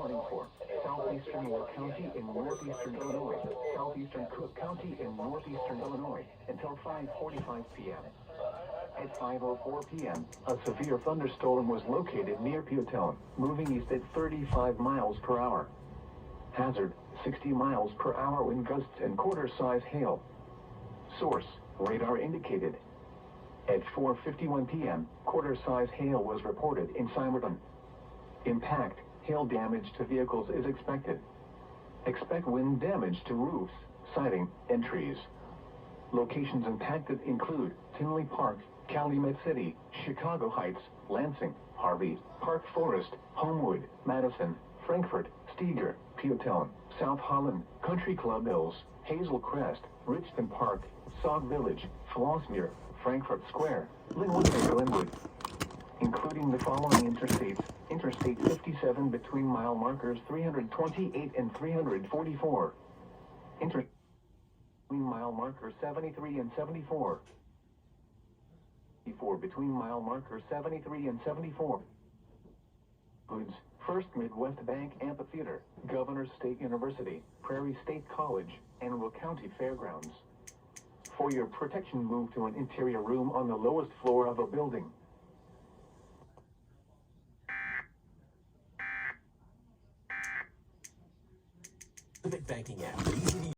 warning for southeastern Ward County in northeastern Illinois, southeastern Cook County in northeastern Illinois, until 5:45 p.m. At 5:04 p.m., a severe thunderstorm was located near Pewtown, moving east at 35 miles per hour. Hazard, 60 miles per hour wind gusts and quarter-size hail. Source, radar indicated. At 4:51 p.m., quarter-size hail was reported in Simerton. Impact, hail damage to vehicles is expected. Expect wind damage to roofs, siding, and trees. Locations impacted include Tinley Park, Calumet City, Chicago Heights, Lansing, Harvey, Park Forest, Homewood, Madison, Frankfort, Steger, Pewtown, South Holland, Country Club Hills, Hazel Crest, Richmond Park, Sauk Village, Flossmere, Frankfort Square, Linwood and Glenwood. Including the following interstates: Interstate 57 between mile markers 328 and 344. Between mile markers 73 and 74. Between mile markers 73 and 74. Goods, First Midwest Bank Amphitheater, Governors State University, Prairie State College, and Will County Fairgrounds. For your protection, move to an interior room on the lowest floor of a building. Banking app.